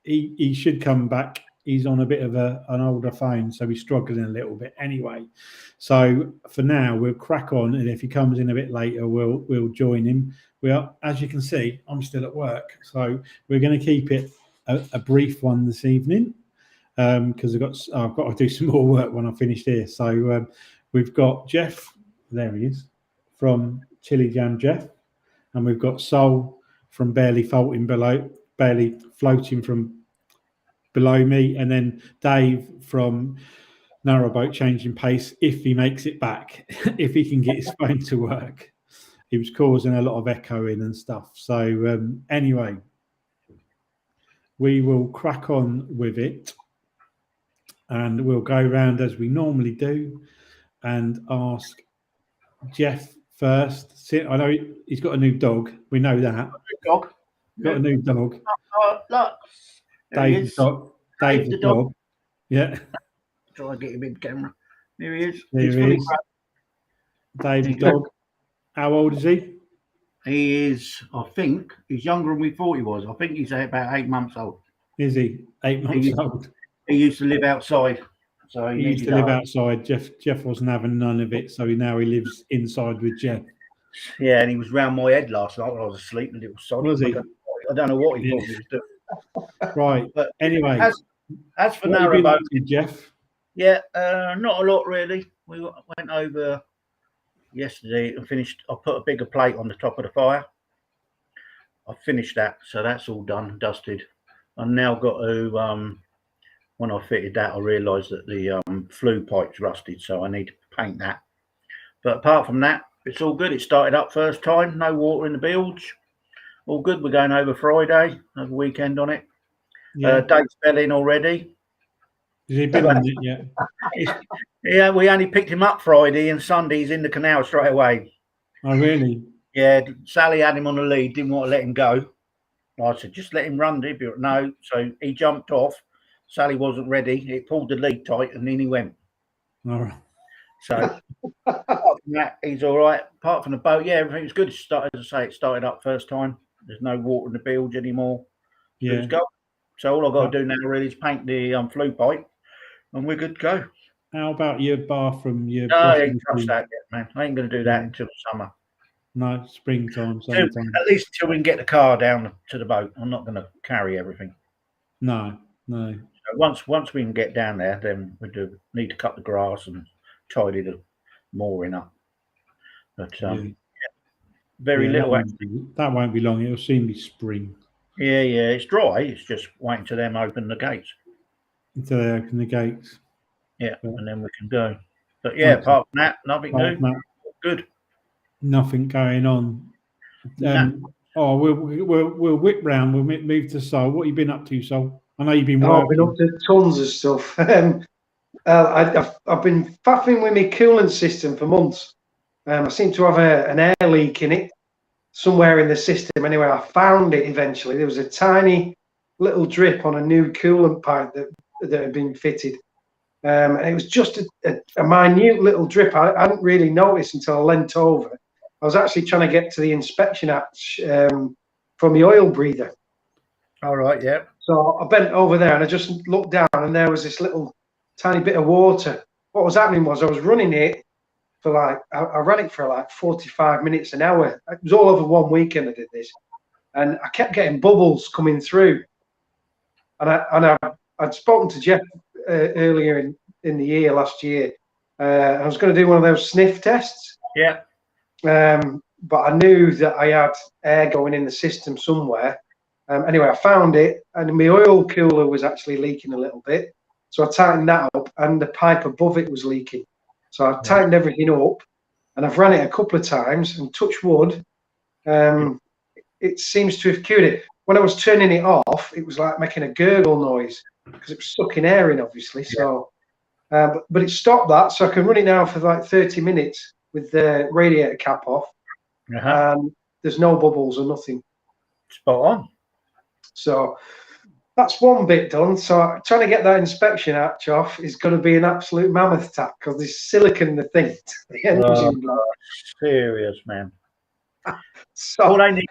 he should come back. He's on a bit of an older phone, so he's struggling a little bit anyway. So for now, we'll crack on, and if he comes in a bit later, we'll join him. We are, as you can see, I'm still at work, so we're going to keep it a brief one this evening because I've got to do some more work when I finish here. So we've got Jeff, there he is, from Chili Jam Jeff, and we've got Sol from Barely Floating from below me, and then Dave from Narrowboat Changing Pace, if he makes it back, if he can get his phone to work. He was causing a lot of echoing and stuff. So anyway, we will crack on with it, and we'll go around as we normally do and ask Jeff first. I know he's got a new dog. We know that. Dog. Got a new dog. Look. Dave's dog. Dave's the dog. Yeah. Try to get him in camera. There he is. There he is. Dave's dog. How old is he? He is, I think, he's younger than we thought he was. I think he's about 8 months old. Is he? 8 months old. He used to live outside. So he used to live outside. Jeff wasn't having none of it, so now he lives inside with Jeff. Yeah, and he was round my head last night when I was asleep, a little sod. Was he? I don't know what he thought he was doing. Right. But anyway, as for Narrowboat, Jeff. Yeah, not a lot really. We went over yesterday and finished. I put a bigger plate on the top of the fire. I finished that, so that's all done, dusted. I've now got to. When I fitted that, I realised that the flue pipe's rusted, so I need to paint that. But apart from that, it's all good. It started up first time. No water in the bilge. All good. We're going over Friday. Have a weekend on it. Yeah. Date's fell in already. Has he been on it yet? Yeah, we only picked him up Friday, and Sunday's in the canal straight away. Oh, really? Yeah, Sally had him on the lead, didn't want to let him go. I said, just let him run, did you? No, so he jumped off. Sally wasn't ready. It pulled the lead tight, and then he went. All right. So, apart from that, he's all right. Apart from the boat, yeah, everything's good. As I say, it started up first time. There's no water in the bilge anymore. Yeah. So all I've got to do now really is paint the flue pipe, and we're good to go. How about your bathroom? No, I ain't touched that yet, man. I ain't going to do that until summer. No, springtime, summertime. At least till we can get the car down to the boat. I'm not going to carry everything. No. So once we can get down there, then we do need to cut the grass and tidy the mooring up. But very little. That won't be long. It'll soon be spring. Yeah, it's dry. It's just waiting till them open the gates. Until they open the gates. Yeah, and then we can go. But yeah, apart from that, nothing new. Good. Nothing going on. Oh, we'll whip round. We'll move to Sol. What have you been up to, Sol? I know you've been working. I've been up to tons of stuff. I've been faffing with my coolant system for months. I seem to have an air leak in it somewhere in the system. Anyway, I found it eventually. There was a tiny little drip on a new coolant pipe that had been fitted. And it was just a minute little drip. I hadn't really noticed until I leant over. I was actually trying to get to the inspection hatch from the oil breather. All right, yeah. So I bent over there and I just looked down, and there was this little tiny bit of water. What was happening was I was running it for I ran it for like 45 minutes an hour. It was all over one weekend I did this. And I kept getting bubbles coming through. And I'd spoken to Jeff earlier in the year, last year. I was going to do one of those sniff tests. Yeah. But I knew that I had air going in the system somewhere. Anyway, I found it, and my oil cooler was actually leaking a little bit. So I tightened that up, and the pipe above it was leaking. So I tightened everything up, and I've ran it a couple of times, and touch wood, it seems to have cured it. When I was turning it off, it was like making a gurgle noise because it was sucking air in, obviously. So, but it stopped that, so I can run it now for like 30 minutes with the radiator cap off. There's no bubbles or nothing. Spot on. So that's one bit done. So trying to get that inspection hatch off is going to be an absolute mammoth task because there's silicon the thing. The engine serious, man. So all they need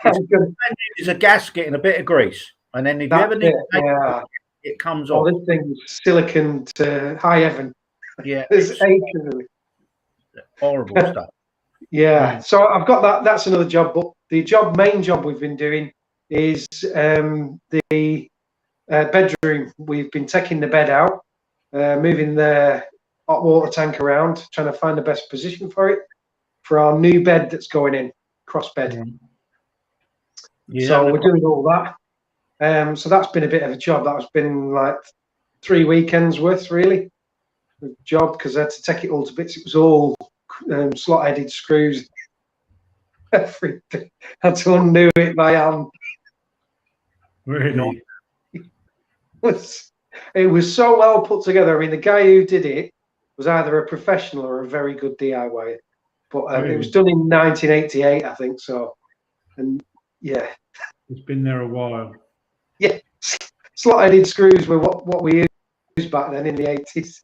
is a gasket and a bit of grease. And then if you That's ever need it, to take yeah. it comes Oh, off. this thing is silicon to high heaven. Yeah, There's it's 8 of them. horrible stuff. Yeah, so I've got that. That's another job, but the main job we've been doing is the bedroom. We've been taking the bed out, moving the hot water tank around, trying to find the best position for it for our new bed that's going in, cross bed. Yeah, So we're doing all that. So that's been a bit of a job. That's been like 3 weekends worth, really, of job, because I had to take it all to bits. It was all slot-headed screws. Everything. Had to undo it by hand. Really? It was so well put together. I mean, the guy who did it was either a professional or a very good DIY. But it was done in 1988, I think. So, and yeah, It's been there a while. yeah, slot-headed screws were what we used back then in the 80s.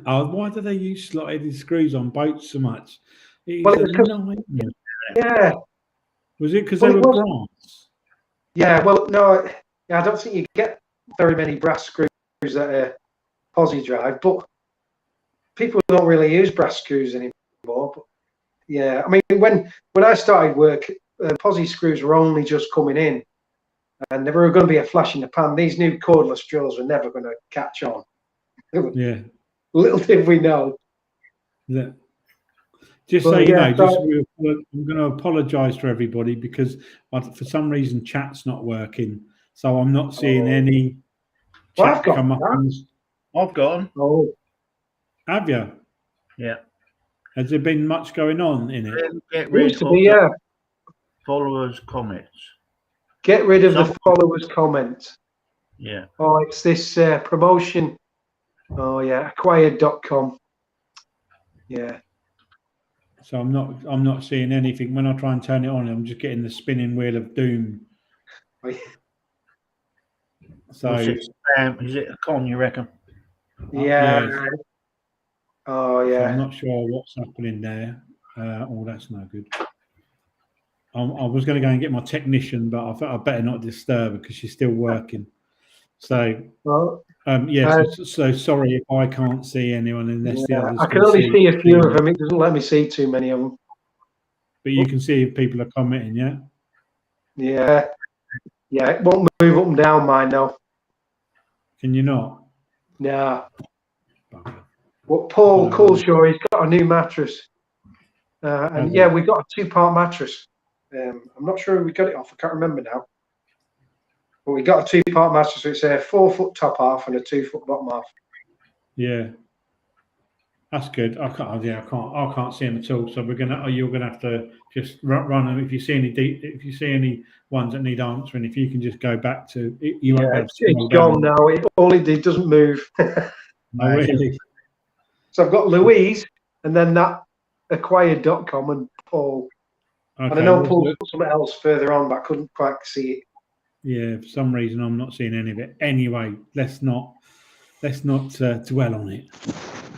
Why do they use slot-headed screws on boats so much? Well, it was 'cause- Yeah, Was it because Well, they it were was- brass? yeah. Well, no, I don't think you get very many brass screws that are posi drive, but people don't really use brass screws anymore. But yeah, I mean, when I started work, posi screws were only just coming in, and they were going to be a flash in the pan. These new cordless drills were never going to catch on. Yeah. Little did we know. Yeah. Just Well, so you yeah, know, so- I'm going to apologise to everybody because for some reason chat's not working, so I'm not seeing any Well, chat I've got come up. that. I've got them. Oh, Have you? Yeah. Has there been much going on in it? Get rid used to of be, the yeah. followers' comments. Get rid of the Some- followers' comments. Yeah. Oh, it's this promotion. Oh yeah, acquired.com. Yeah. So I'm not seeing anything. When I try and turn it on, I'm just getting the spinning wheel of doom. So What's it, is it a con, you reckon? Yeah. yes. Oh So yeah. I'm not sure what's happening there. Oh, that's no good. I was going to go and get my technician, but I thought I'd better not disturb her because she's still working. So, Well, so sorry if I can't see anyone unless the yeah, others I can only see a few of them. It doesn't let me see too many of them. But you can see if people are commenting, yeah? Yeah. Yeah, it won't move up and down mine now. Can you not? Nah. What Paul Coulshaw, he's got a new mattress. And yeah, we got a 2-part mattress. I'm not sure we got it off. I can't remember now. But we got a 2-part mattress. So it's a 4-foot top half and a 2-foot bottom half. Yeah, that's good. I can't see them at all. So you're gonna have to just run them. If you see any ones that need answering, if you can just go back to it, you won't be able to it's gone now. It doesn't move. Oh, really? So I've got Louise and then that acquired.com and Paul. Okay, and I know Paul put something else further on, but I couldn't quite see it. Yeah, for some reason I'm not seeing any of it. Anyway, let's not dwell on it.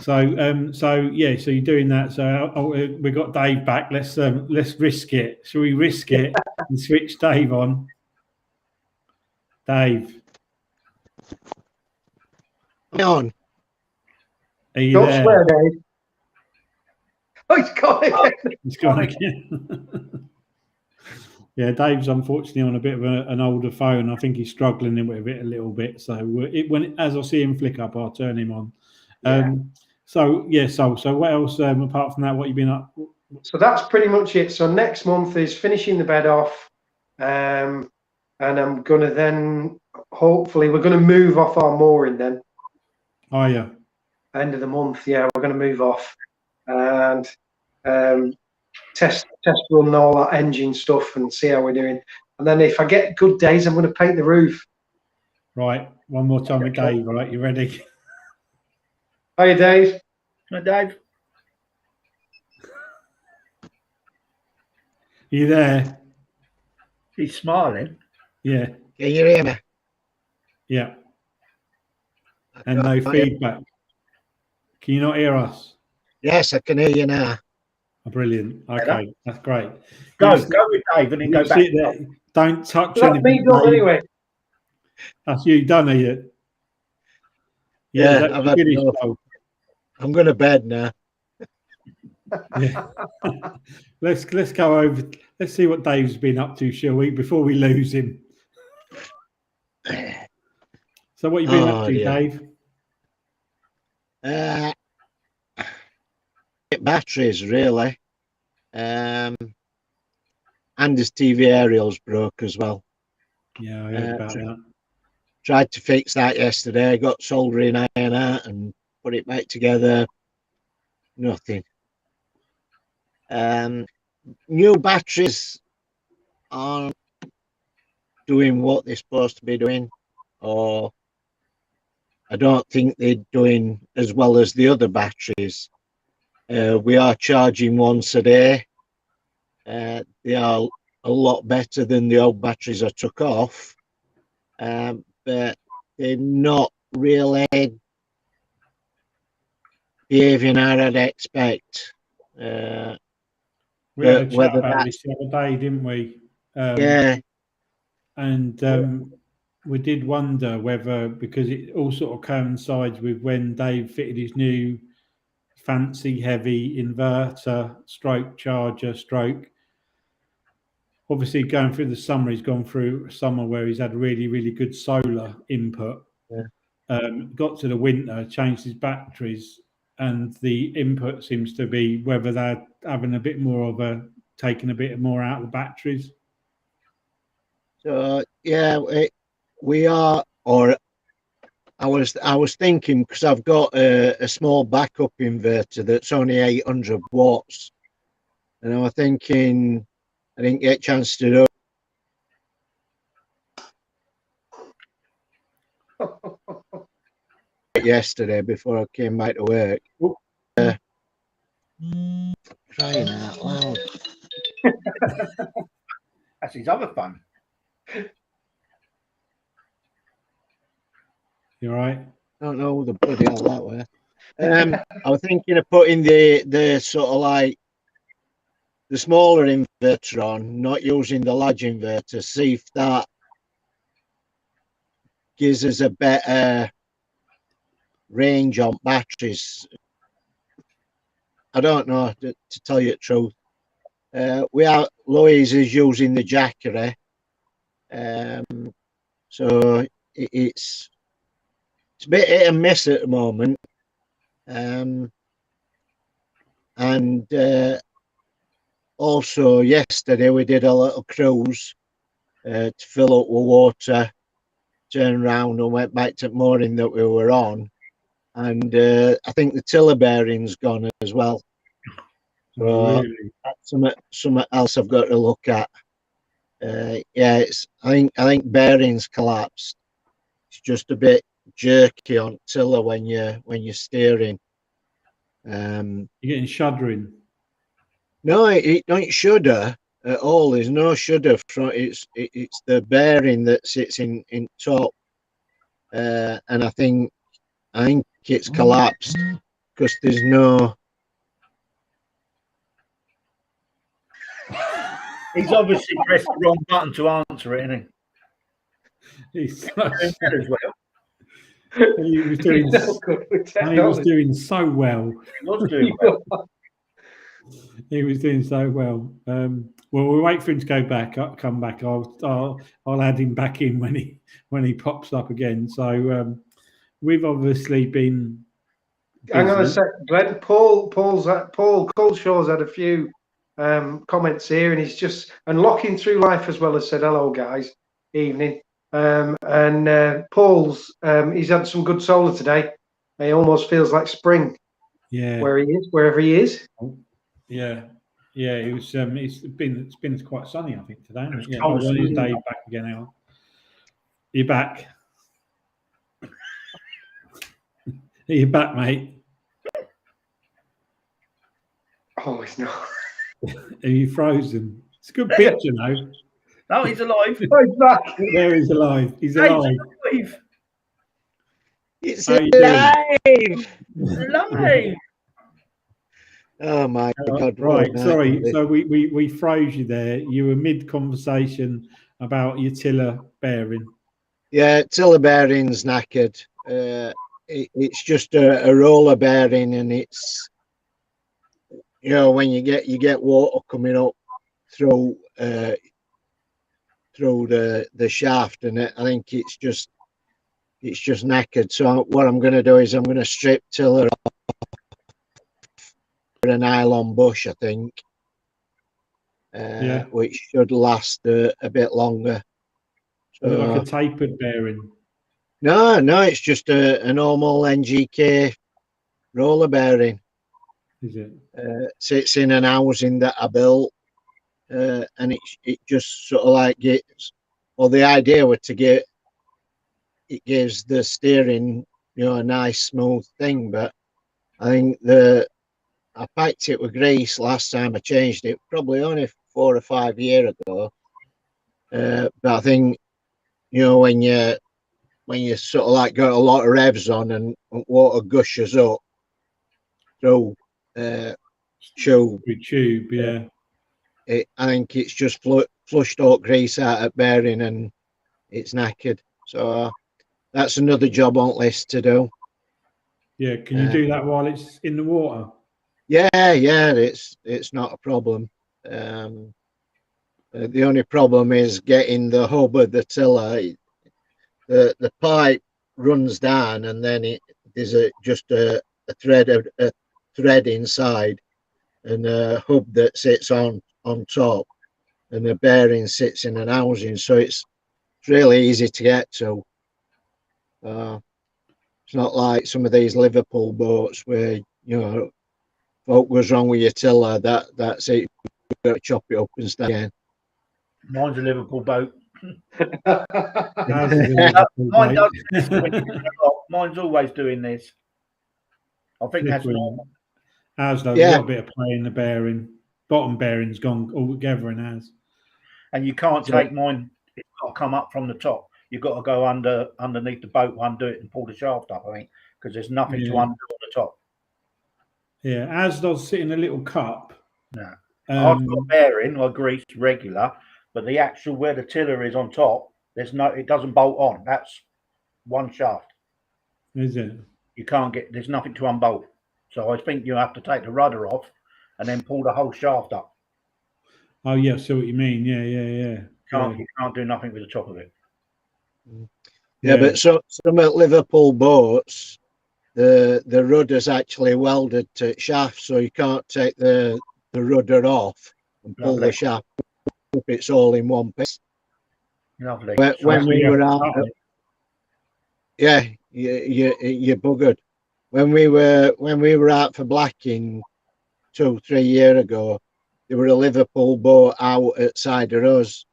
So yeah, so you're doing that. So we got Dave back. Let's risk it. Shall we risk it and switch Dave on? Dave, on. are you Don't there? swear, Dave. Oh, he's got it. He's gone again. Yeah, Dave's unfortunately on a bit of an older phone. I think he's struggling with it a little bit. So as I see him flick up, I'll turn him on. Yeah. So what else apart from that? What you've been up? So that's pretty much it. So next month is finishing the bed off, and I'm gonna then hopefully we're gonna move off our mooring then. Oh yeah. End of the month, yeah, we're gonna move off and test run all that engine stuff and see how we're doing. And then if I get good days, I'm gonna paint the roof. Right, one more time with Dave. All right, you ready? Hiya, Dave. Hi, Dave. You there? He's smiling. Yeah, Can you hear me? yeah. And no feedback. Can you not hear us? Yes, I can hear you now. Oh, brilliant. Okay, that's great. Go with Dave and then go back. Don't touch So that's me anything, done Dave. anyway. That's you done, are you? Yeah, that's I've had finished, enough. though. I'm going to bed now. Yeah. let's go over. Let's see what Dave's been up to, shall we? Before we lose him. So, what you been up to, dear. Dave? Batteries, really. And his TV aerials broke as well. Yeah, I heard about that. Tried to fix that yesterday. Got soldering iron out and put it back together. Nothing. New batteries aren't doing what they're supposed to be doing, or I don't think they're doing as well as the other batteries. We are charging once a day. They are a lot better than the old batteries I took off, but they're not really behaving how I'd expect. We had a chat whether about that's this the other day, didn't we? yeah, And we did wonder whether, because it all sort of coincides with when Dave fitted his new fancy heavy inverter stroke charger stroke. Obviously, going through the summer, he's gone through a summer where he's had really good solar input. Yeah. Got to the winter, changed his batteries, and the input seems to be whether they're having a bit more of a taking a bit more out of the batteries. So yeah, we are. Or I was thinking, because I've got a small backup inverter that's only 800 watts, and I was thinking I didn't get a chance to do it yesterday before I came back to work. Crying out loud. That's his other phone. You all right? I don't know who the bloody hell that were. I was thinking of putting the sort of like the smaller inverter on, not using the large inverter, see if that gives us a better range on batteries. I don't know, to tell you the truth. Louise is using the Jackery, so it's a bit hit and miss at the moment. And also yesterday we did a little cruise to fill up with water, turned around and went back to the mooring that we were on, and I think the tiller bearing's gone as well. So Really? that's something else I've got to look at. Yeah, I think bearings collapsed. It's just a bit jerky on tiller when you're steering. You're getting shuddering. No, it don't shudder at all. There's no shudder from it's the bearing that sits in top, and I think it's collapsed because there's no. He's obviously pressed the wrong button to answer it, isn't he? He's so Doing that as well. he was doing, He's so good with and he was technology. doing so well. He was doing well. He was doing so well. Well, we'll wait for him to go back. Come back. I'll add him back in when he pops up again. So we've obviously been. Hang on a busy. sec, Glenn. Paul Culshaw's had a few comments here, and he's just unlocking through life as well as said hello, guys. Evening. And Paul's he's had some good solar today. He almost feels like spring. Yeah. Wherever he is. Yeah. It was. It's been quite sunny, I think, today. It's Yeah. cold, When is isn't Dave back again? Now you're back. Are you back, mate? Oh, he's not. Are you frozen? It's a good picture, though. No, he's alive. Oh, he's back. There, he's alive. He's Dave's alive. alive. It's How you doing? alive. Alive. Oh my God! Right, what a sorry. night. So we froze you there. You were mid conversation about your tiller bearing. Yeah, tiller bearing's knackered. It's just a roller bearing, and it's, you know, when you get water coming up through the shaft, and I think it's just knackered. So what I'm going to do is I'm going to strip tiller off with a nylon bush, I think, which should last a bit longer. Is it So, like a tapered bearing? no, it's just a normal NGK roller bearing. Is it? Sits in an housing that I built, and it just sort of like gets. Well, the idea was it gives the steering, you know, a nice smooth thing. But I think I packed it with grease last time I changed it, probably only 4 or 5 years ago. But I think, you know, when you sort of like got a lot of revs on and water gushes up through tube, With tube, yeah. I think it's just flushed out grease out of bearing and it's knackered. So that's another job on list to do. Yeah, can you do that while it's in the water? Yeah, it's not a problem. The only problem is getting the hub of the tiller. The pipe runs down, and then there's just a thread inside, and a hub that sits on top, and the bearing sits in an housing, so it's really easy to get to. It's not like some of these Liverpool boats where, you know, what goes wrong with your tiller, that's it. You've got to chop it up and start again. Mine's a Liverpool boat. How's it Mine does this a lot. Mine's always doing this. I think that's normal. Ours does Yeah. got a bit of play in the bearing. Bottom bearing's gone all together in ours. And you can't take mine. It's got to come up from the top. You've got to go underneath the boat, undo it, and pull the shaft up. I think because there's nothing to undo on the top. Yeah, ours does sit in a little cup. No, I've got bearing or grease regular, but the actual where the tiller is on top, it doesn't bolt on. That's one shaft. Is it? You can't get. There's nothing to unbolt. So I think you have to take the rudder off and then pull the whole shaft up. Oh yeah, I see what you mean. Yeah. You can't do nothing with the top of it. Yeah, but some at Liverpool boats, the rudder's actually welded to shaft, so you can't take the rudder off and pull the shaft up. It's all in one piece. Lovely. When we were out, yeah, you're buggered. When we were out for blacking 2-3 years ago, there were a Liverpool boat out outside of us,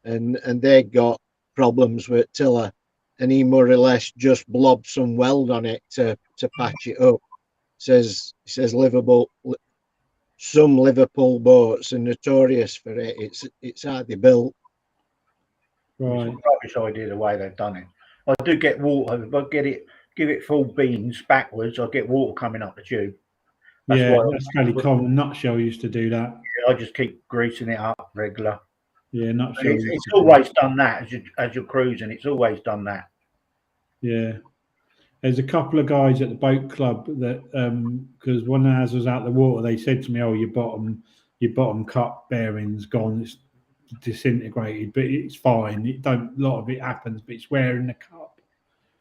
and they got problems with tiller, and he more or less just blobbed some weld on it to patch it up. Says some Liverpool boats are notorious for it. It's hardly built. Right. It's a rubbish idea the way they've done it. I do get water, if I give it full beans backwards, I get water coming up the tube. That's fairly common. Nutshell used to do that. I just keep greasing it up regular. Yeah, Nutshell. It's always done that as you're cruising. It's always done that. Yeah. There's a couple of guys at the boat club that, because when ours was out the water, they said to me, "Oh, your bottom cup bearing's gone. It's disintegrated, but it's fine. A lot of it happens, but it's wearing the cup.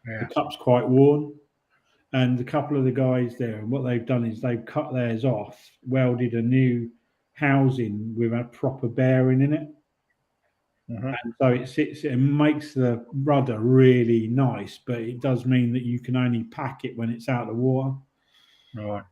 Yeah. The cup's quite worn." And a couple of the guys there, and what they've done is they've cut theirs off, welded a new housing with a proper bearing in it. Mm-hmm. And so it sits and makes the rudder really nice, but it does mean that you can only pack it when it's out of the water. Right.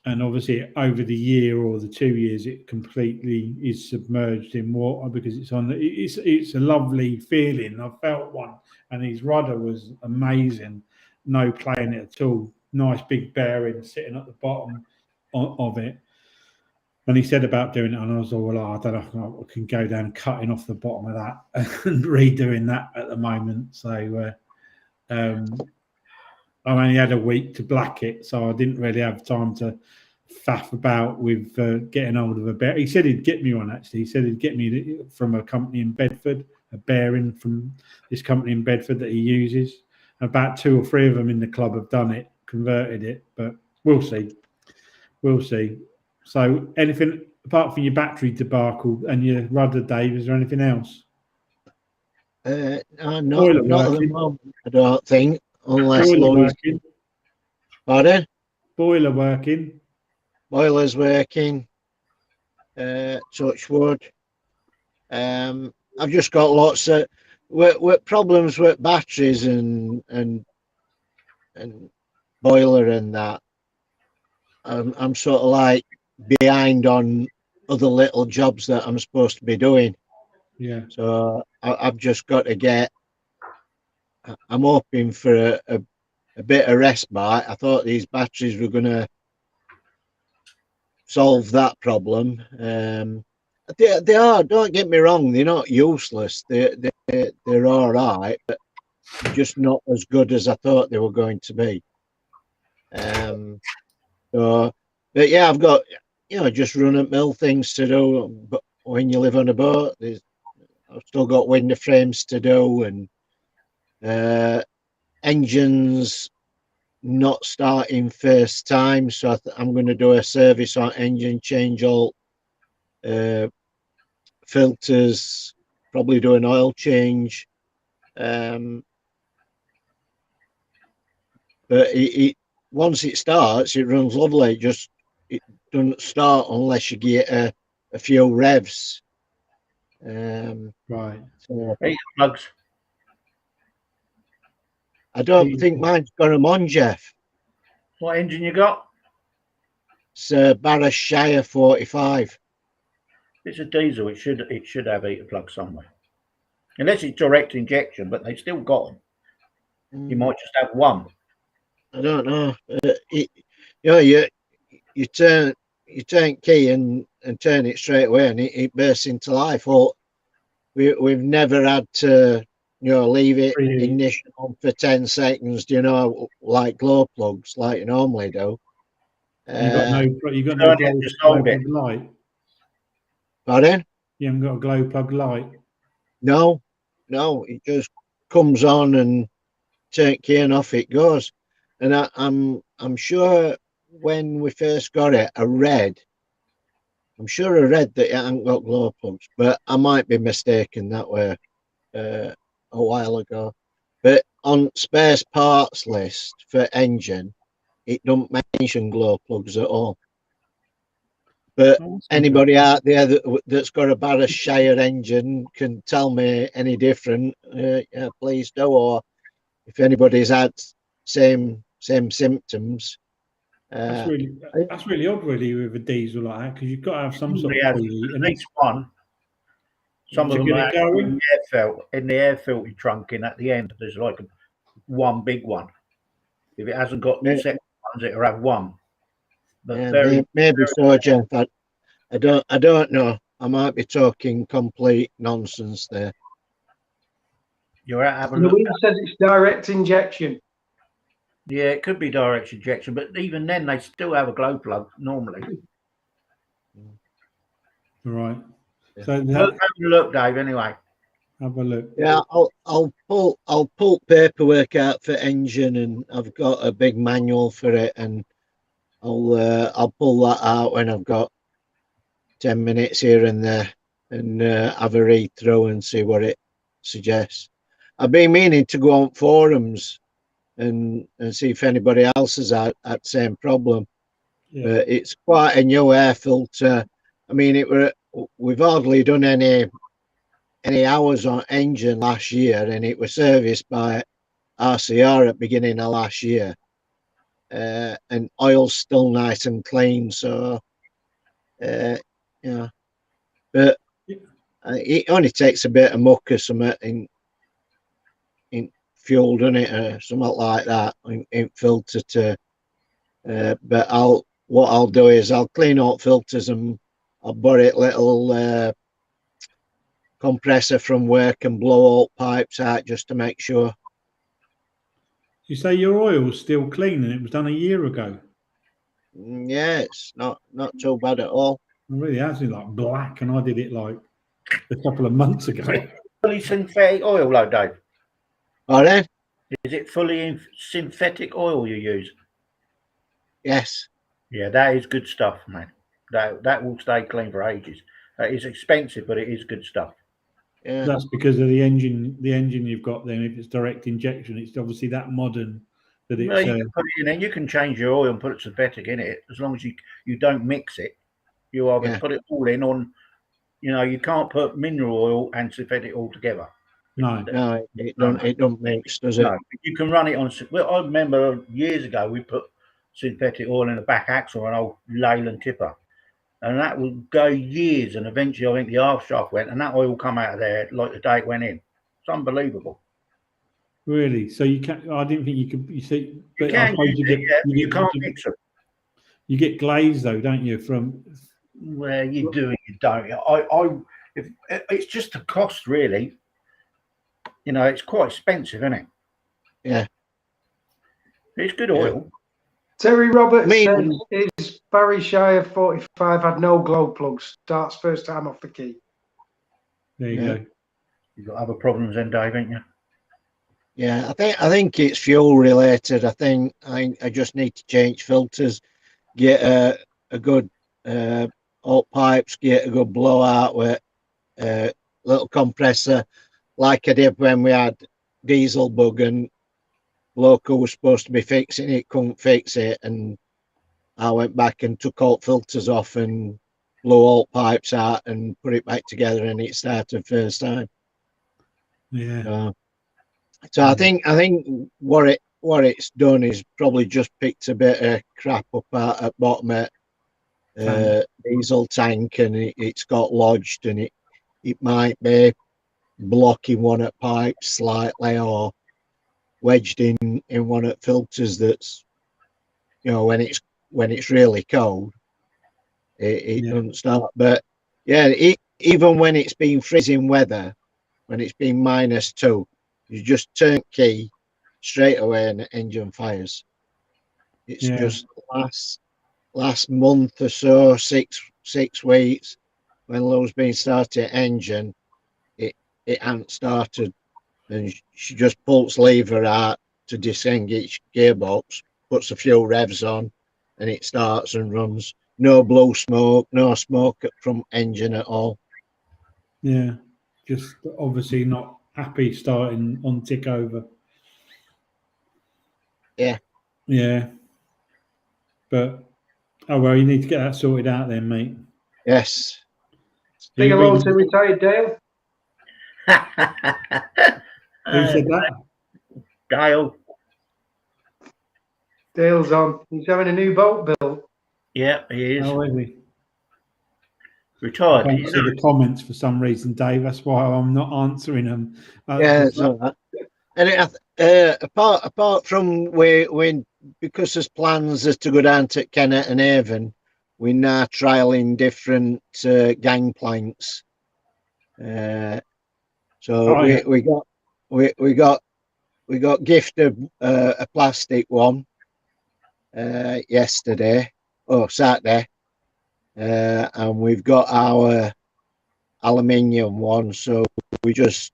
And obviously over the year or the 2 years, it completely is submerged in water because it's a lovely feeling. I felt one, and his rudder was amazing. No play in it at all. Nice big bearing sitting at the bottom of it. And he said about doing it, and I was all, well, I don't know if I can go down cutting off the bottom of that and redoing that at the moment. So I only had a week to black it, so I didn't really have time to faff about with getting hold of a bearing. He said he'd get me one, actually. He said he'd get me from a company in Bedford, a bearing from this company in Bedford that he uses. About 2 or 3 of them in the club have done it, converted it, but we'll see. We'll see. So anything apart from your battery debacle and your rudder, Dave, is there anything else? No, Boiler not at the working. moment, I don't think, unless Boiler Lloyd's. working. Pardon? Boiler working. Boiler's working. Touch wood. I've just got lots of problems with batteries and boiler and that. I'm sort of like behind on other little jobs that I'm supposed to be doing. Yeah. So I've just got to get. I'm hoping for a bit of respite. I thought these batteries were going to solve that problem. They are. Don't get me wrong. They're not useless. They're all right, but just not as good as I thought they were going to be. So, but yeah, I've got just run-of-the-mill things to do. But when you live on a boat, I've still got window frames to do, and engines not starting first time, so I'm going to do a service on engine, change all filters, probably do an oil change. But once it starts, it runs lovely. It doesn't start unless you get a few revs. Right. So Heater plugs. I don't think mine's got them on, Jeff. What engine you got? It's a Barra Shire 45. It's a diesel. It should have heater plugs somewhere, unless it's direct injection. But they still got them. You might just have one. I don't know. You turn key and turn it straight away, and it bursts into life. Or we've never had to leave it ignition on for 10 seconds. Like glow plugs, like you normally do. You got no glow plug light. Pardon? You haven't got a glow plug light. No, it just comes on and turn key and off it goes. And I'm sure when we first got it, I read that it hadn't got glow plugs, but I might be mistaken that way a while ago. But on spares parts list for engine, it don't mention glow plugs at all. But anybody out there that's got a Barra Shire engine can tell me any different, yeah, please do. Or if anybody's had same symptoms. That's really odd, really, with a diesel like that, because you've got to have some sort of preheat. At least one. Some of them are in the air filter trunking at the end. There's like one big one. If it hasn't got the second ones, it'll have one. But yeah, maybe so, Jeff. I don't know. I might be talking complete nonsense there. You're out having a look. Louise says it's direct injection. Yeah, it could be direct injection, but even then, they still have a glow plug normally. Right. Yeah. So Have a look, Dave. Anyway, have a look. Yeah, I'll pull paperwork out for engine, and I've got a big manual for it, and I'll pull that out when I've got 10 minutes here and there, and have a read through and see what it suggests. I've been meaning to go on forums and see if anybody else has had that same problem. Yeah. But it's quite a new air filter. I mean, we've hardly done any hours on engine last year, and it was serviced by RCR at the beginning of last year. And oil's still nice and clean, so yeah. But it only takes a bit of muck or something in fuel, doesn't it, something like that, in filter to. But what I'll do is I'll clean out filters, and I'll bury a little compressor from work and blow all pipes out just to make sure. You say your oil's still clean, and it was done a year ago. Yeah, it's not too bad at all. It really has. It's like black, and I did it like a couple of months ago. fully synthetic oil, though, Dave? All right. Is it fully synthetic oil you use? Yes. Yeah, that is good stuff, man. That will stay clean for ages. That is expensive, but it is good stuff. Yeah. That's because of the engine. The engine you've got then, if it's direct injection, it's obviously that modern that it's. No, you can put it in, and you can change your oil and put synthetic in it as long as you don't mix it. You either Yeah. put it all in on. You can't put mineral oil and synthetic all together. No. No, it don't mix, does it? No, you can run it on. Well, I remember years ago we put synthetic oil in the back axle of an old Leyland tipper, and that would go years. And eventually, I think the half shaft went, and that oil will come out of there like the day it went in. It's unbelievable. Really? So you can't? I didn't think you could. You see, You but can use it, yeah, but you can't you mix them. You get glaze though, don't you? From Well, you do and you don't. If it's just the cost, really. It's quite expensive, isn't it? Yeah. It's good oil. Terry Roberts Me- said his Barry Shire 45 had no glow plugs. Starts first time off the key. there you Yeah. go. You've got other problems then, Dave, ain't you? Yeah, I think it's fuel related. I think I just need to change filters, get a good hot pipes, get a good blowout with a little compressor, like I did when we had diesel bug and local was supposed to be fixing it, couldn't fix it, and I went back and took all filters off and blew all pipes out and put it back together, and it started first time. Yeah. So I think what it's done is probably just picked a bit of crap up at bottom of diesel tank, and it's got lodged, and it might be blocking one at pipes slightly, or wedged in one at filters. That's when it's really cold, it Yeah. doesn't start. But yeah, even when it's been freezing weather, when it's been -2. You just turn key straight away and the engine fires. It's Yeah. just last month or so, six weeks, when Lou's been starting engine, it hadn't started, and she just pulls lever out to disengage gearbox, puts a few revs on, and it starts and runs. No blue smoke, no smoke from engine at all. Yeah. Just obviously not happy starting on tick over. Yeah. Yeah. But oh well, you need to get that sorted out then, mate. Yes. Big You hello really- to retired Dale. Who said that? Dale. Dale's on. He's having a new boat built. Yeah, he is. Oh, is he? I Retired. can't see the comments for some reason, Dave. That's why I'm not answering them. Yeah, it's all right. And apart from when because there's plans as to go down to Kennet and Avon, we're now trialing different gangplanks. So yeah. we got gifted a plastic one yesterday or Saturday, and we've got our aluminium one. So we just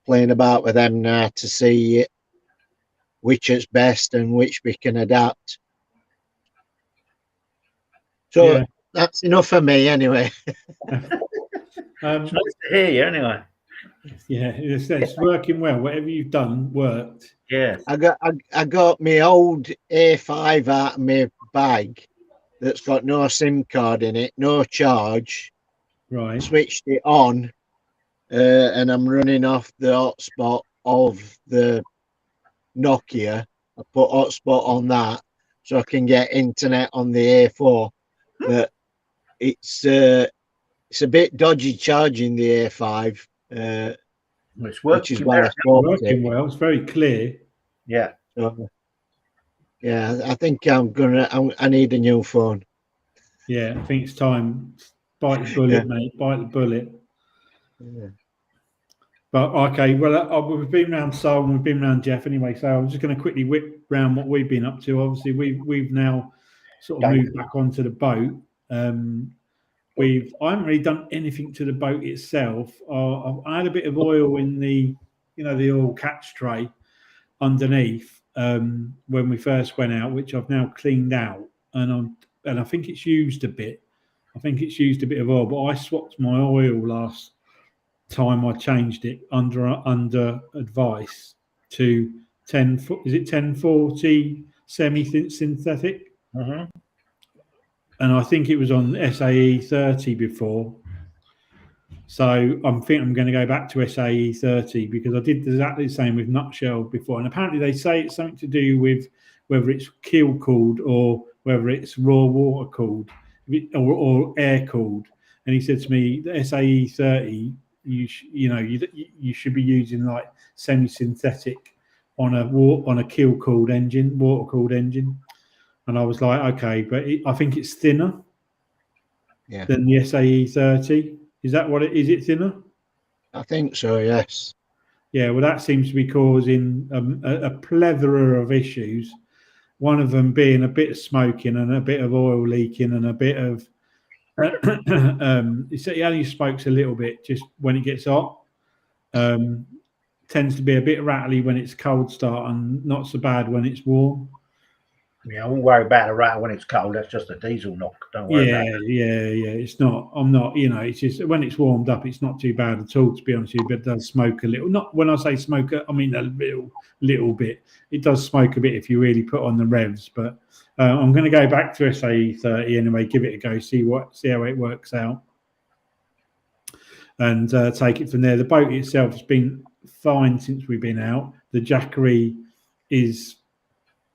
playing about with them now to see which is best and which we can adapt. So Yeah. that's enough for me anyway. It's nice to hear you anyway. Yeah, it's working well. Whatever you've done worked. Yeah. I got my old A5 out of my bag that's got no SIM card in it, no charge. Right. Switched it on, and I'm running off the hotspot of the Nokia. I put hotspot on that so I can get internet on the A4. But it's a bit dodgy charging the A5, It's which working. is why I very- bought Working it. well. It's very clear. Yeah. So, yeah, I think I need a new phone. Yeah, I think it's time. Bite the bullet, Yeah. mate. Bite the bullet. Yeah. But okay, well, we've been round Sol and we've been round Jeff anyway. So I'm just going to quickly whip round what we've been up to. Obviously, we've now sort of moved back onto the boat. I haven't really done anything to the boat itself. I had a bit of oil in the the oil catch tray underneath when we first went out, which I've now cleaned out, and I think it's used a bit. I think it's used a bit of oil, but I swapped my oil last time I changed it under advice to 1040 semi-synthetic, Mhm. and I think it was on SAE 30 before. So I'm going to go back to SAE 30 because I did exactly the same with Nutshell before, and apparently they say it's something to do with whether it's keel cooled or whether it's raw water cooled or air cooled. And he said to me, the SAE 30, you should be using like semi-synthetic on a keel cooled engine, water cooled engine. And I was like, okay, but I think it's thinner than the SAE 30. Is that what it is? It thinner? I think so, yes. Yeah, well, that seems to be causing a plethora of issues. One of them being a bit of smoking and a bit of oil leaking and a bit of it only smokes a little bit just when it gets hot. Tends to be a bit rattly when it's cold start and not so bad when it's warm. Yeah, I won't worry about the rattle when it's cold. That's just a diesel knock. Don't worry about it. Yeah. It's not. I'm not. It's just when it's warmed up, it's not too bad at all, to be honest with you. But it does smoke a little. Not when I say smoke, I mean a little bit. It does smoke a bit if you really put on the revs. But I'm going to go back to SAE 30 anyway. Give it a go. See how it works out, and take it from there. The boat itself has been fine since we've been out. The Jackery is.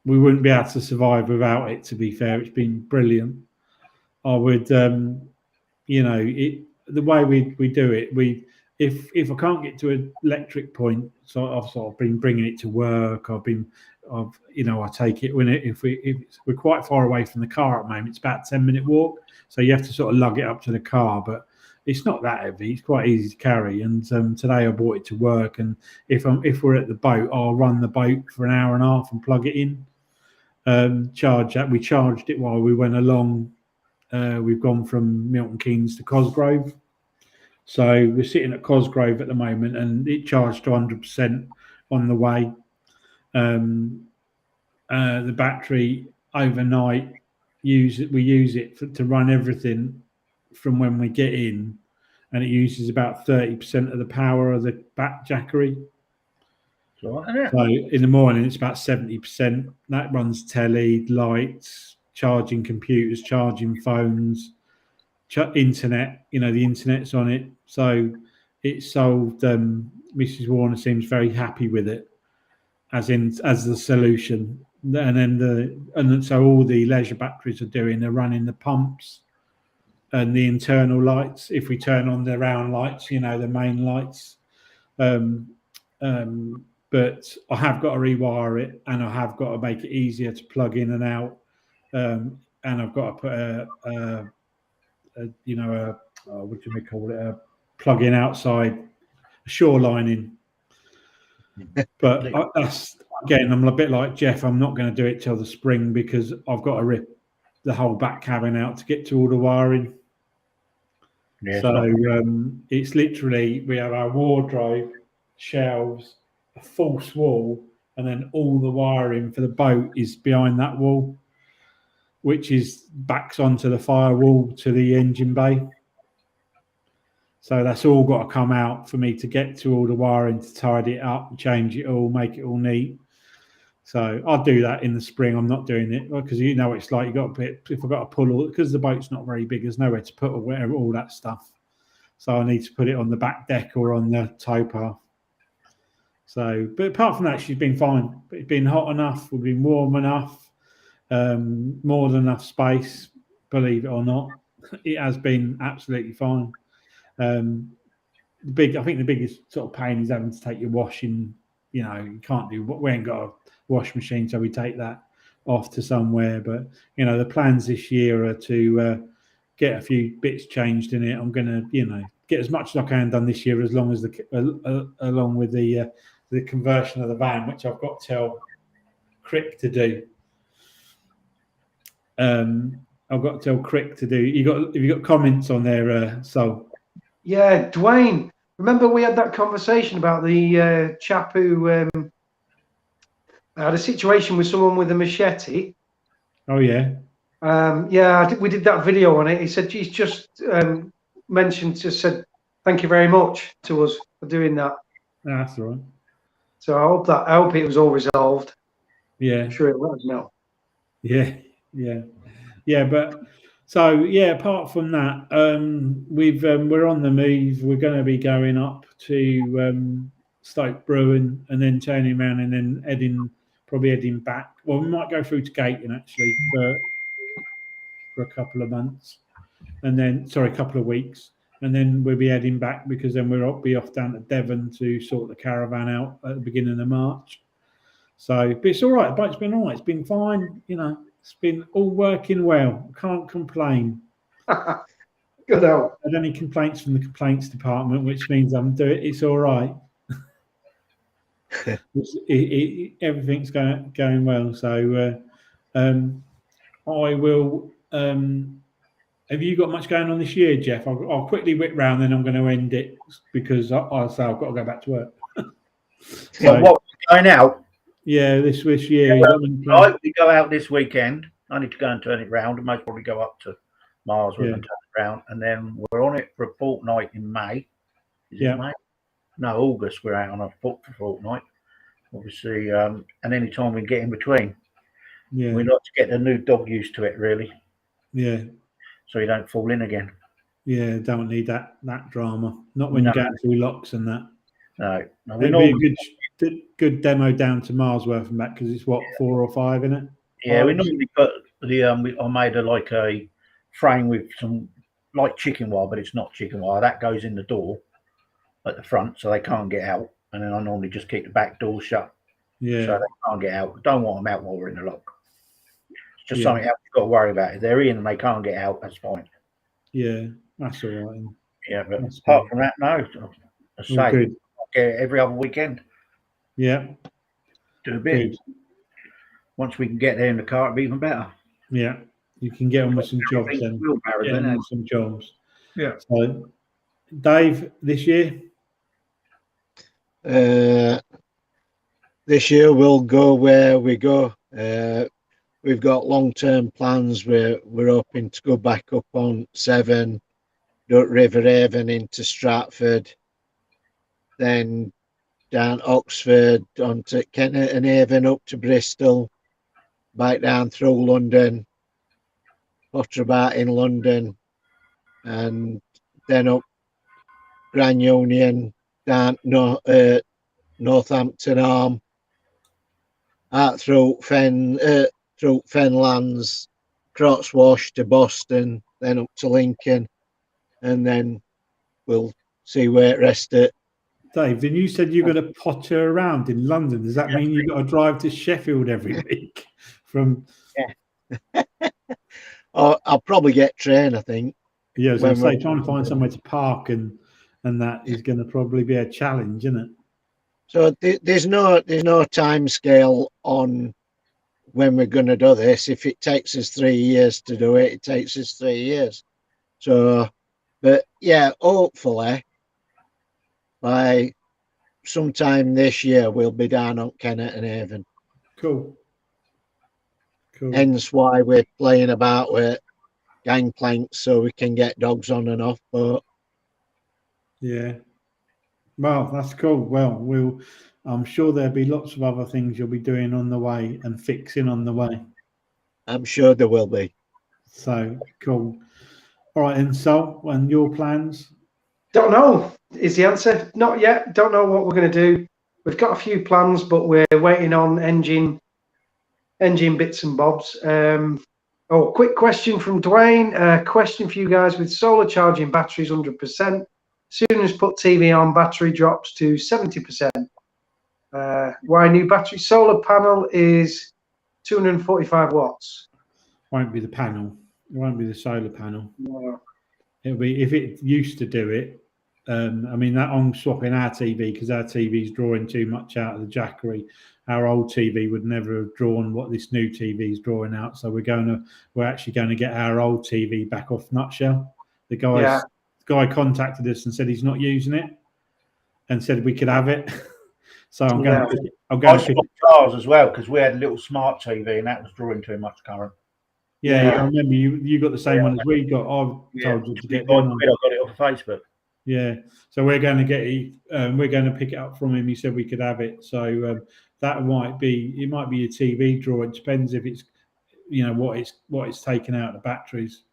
We wouldn't be able to survive without it, to be fair. It's been brilliant. I would, the way we do it, if I can't get to an electric point, so I've sort of been bringing it to work. I take it if we're quite far away from the car at the moment. It's about a 10-minute walk, so you have to sort of lug it up to the car, but it's not that heavy. It's quite easy to carry. And today I brought it to work, and if we're at the boat, I'll run the boat for an hour and a half and plug it in. Charge that. We charged it while we went along. We've gone from Milton Keynes to Cosgrove, so we're sitting at Cosgrove at the moment, and it charged to 100% on the way. The battery overnight we use it to run everything from when we get in, and it uses about 30% of the power of the Jackery. So in the morning, it's about 70%. That runs telly, lights, charging computers, charging phones, internet. The internet's on it. So it's solved. Mrs. Warner seems very happy with it, as the solution. And so all the leisure batteries they're running the pumps and the internal lights. If we turn on the round lights, the main lights. But I have got to rewire it, and I have got to make it easier to plug in and out. And I've got to put what do we call it? A plug-in outside shoreline in. But that's again, I'm a bit like Jeff. I'm not going to do it till the spring because I've got to rip the whole back cabin out to get to all the wiring. Yeah, so it's literally we have our wardrobe, shelves, a false wall, and then all the wiring for the boat is behind that wall, which is backs onto the firewall to the engine bay. So that's all got to come out for me to get to all the wiring, to tidy it up, change it all, make it all neat. So I'll do that in the spring. I'm not doing it because it's like you got to put, if I've got to pull all, because the boat's not very big, there's nowhere to put all that stuff. So I need to put it on the back deck or on the tow path. So, but apart from that, she's been fine. It's been hot enough, we've been warm enough, more than enough space, believe it or not. It has been absolutely fine. I think the biggest sort of pain is having to take your washing. You can't do what we ain't got a wash machine, so we take that off to somewhere. But the plans this year are to get a few bits changed in it. I'm gonna get as much as I can done this year, as long as along with the conversion of the van, which I've got to tell Crick to do. I've got to tell Crick to do. Have you got comments on there, Sol? Yeah, Dwayne. Remember we had that conversation about the chap who had a situation with someone with a machete. Oh yeah. Yeah, we did that video on it. He said he's just said thank you very much to us for doing that. That's all right. So I hope it was all resolved. Yeah. I'm sure it let us know. Yeah. But so yeah, apart from that, we're on the move. We're going to be going up to Stoke Bruin and then turning around and then probably heading back. Well, we might go through to Gayton actually for a couple of months, and then a couple of weeks, and then we'll be heading back because then we'll be off down to Devon to sort the caravan out at the beginning of March. So, but it's all right. The bike's been all right. It's been fine. It's been all working well. Can't complain. Good out. Had any complaints from the complaints department, which means it's all right. Everything's going well. So, I will. Have you got much going on this year, Jeff? I'll quickly whip round, then I'm going to end it because I'll say I've got to go back to work. So what going out? Yeah, this year. Yeah, we go out this weekend. I need to go and turn it round. I might probably go up to Marsworth and turn it round, and then we're on it for a fortnight in May. Is it May? No, August. We're out on a fortnight. Obviously, and any time we get in between. Yeah. We like to get the new dog used to it, really. Yeah. So you don't fall in again. Yeah, don't need that drama. Not when you go through locks and that. No, it'd be a good demo down to Marsworth and back because it's 4 or 5 in it. Yeah, we normally put the I made a frame with some like chicken wire, but it's not chicken wire. That goes in the door at the front, so they can't get out. And then I normally just keep the back door shut, yeah, so they can't get out. Don't want them out while we're in the lock. It's just something else you've got to worry about. If they're in and they can't get out, that's fine. Yeah, that's all right. Yeah, but apart from that, no. I say good. Every other weekend. Yeah. Do a bit. Good. Once we can get there in the car, it'll be even better. Yeah, you can get on with some jobs then. Some jobs. Yeah. So, Dave, this year? This year we'll go where we go. We've got long-term plans. We're hoping to go back up on 7, River Haven into Stratford, then down Oxford onto Kennet and Haven up to Bristol, back down through London, potter about in London, and then up Grand Union, down Northampton Arm, out through Fenlands, Crotswash to Boston, then up to Lincoln, and then we'll see where it rests it. Dave, then you said you're going to potter around in London. Does that mean you've got to drive to Sheffield every week? Yeah. I'll probably get train, I think. Yeah, I was going to say, trying to find somewhere to park and that is going to probably be a challenge, isn't it? So there's no time scale on when we're going to do this. If it takes us 3 years to do it, it takes us 3 years. So, but yeah, hopefully by sometime this year we'll be down on Kennet and Haven. Cool. Hence why we're playing about with gangplanks so we can get dogs on and off boat. Yeah. Well, that's cool. Well, I'm sure there'll be lots of other things you'll be doing on the way and fixing on the way. I'm sure there will be. So cool. All right, and so, and your plans? Don't know is the answer. Not yet. Don't know what we're going to do. We've got a few plans, but we're waiting on engine bits and bobs. Quick question from Dwayne. Question for you guys: with solar charging batteries 100%, soon as put TV on, battery drops to 70%. Why new battery? Solar panel is 245 watts. Won't be the panel. It won't be the solar panel. No. It'll be, if it used to do it, I mean, that I'm swapping our TV because our TV's drawing too much out of the Jackery. Our old TV would never have drawn what this new TV is drawing out. So we're actually going to get our old TV back off Nutshell. The guy contacted us and said he's not using it, and said we could have it. So I'm going to pick ours as well because we had a little smart TV and that was drawing too much current. Yeah, I remember you got the same one as we got. I've told you to get one. I got it off Facebook. Yeah, so we're going to get it. We're going to pick it up from him. He said we could have it. So that might be a TV draw. It depends if it's what it's taken out of the batteries.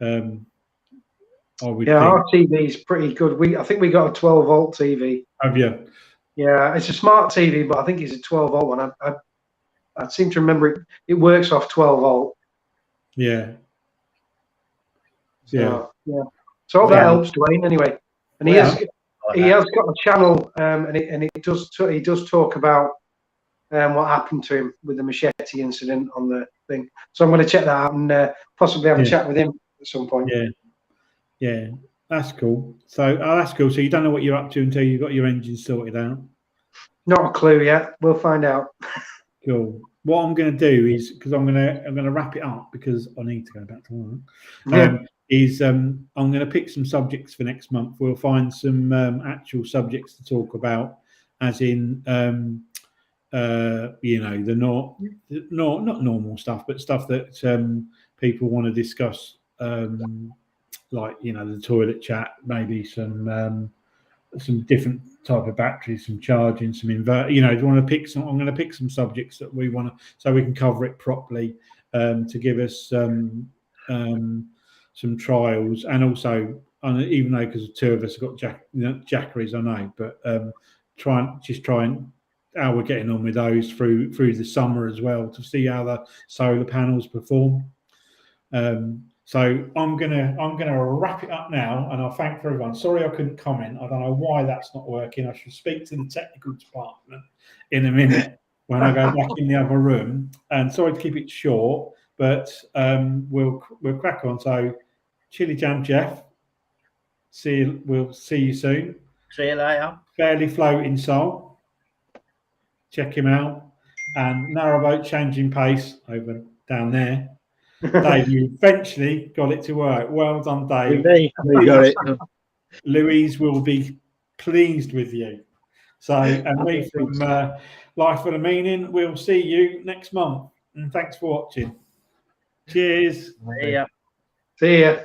Our TV is pretty good. I think we got a 12 volt TV. Have you? Yeah, it's a smart TV, but I think it's a 12 volt one. I seem to remember it works off 12 volt. Yeah. So that helps Dwayne anyway. And he has got a channel, and he does talk about what happened to him with the machete incident on the thing. So I'm going to check that out and possibly have a chat with him at some point. Yeah, that's cool. So that's cool. So you don't know what you're up to until you've got your engine sorted out. Not a clue yet. We'll find out. Cool. What I'm going to do is, because I'm going to wrap it up because I need to go back to work. I'm going to pick some subjects for next month. We'll find some actual subjects to talk about, as in the not normal stuff, but stuff that people want to discuss, like the toilet chat, maybe some different type of batteries, some charging, some inverter. Do you want to pick some? I'm going to pick some subjects that we want to, so we can cover it properly, to give us some trials, and also, even though because the two of us have got Jackeries, I know, but try and how we're getting on with those through the summer as well, to see how the solar panels perform. So I'm gonna wrap it up now, and I'll thank for everyone. Sorry I couldn't comment. I don't know why that's not working. I should speak to the technical department in a minute when I go back in the other room. And sorry to keep it short, but we'll crack on. So Chili Jam Jeff, we'll see you soon. See you later. Fairly Floating Soul, check him out. And Narrowboat Changing Pace over down there. Dave, you eventually got it to work. Well done, Dave. We got it. Louise will be pleased with you. So, and me from Life with a Meaning, we'll see you next month. And thanks for watching. Cheers. See ya. See ya.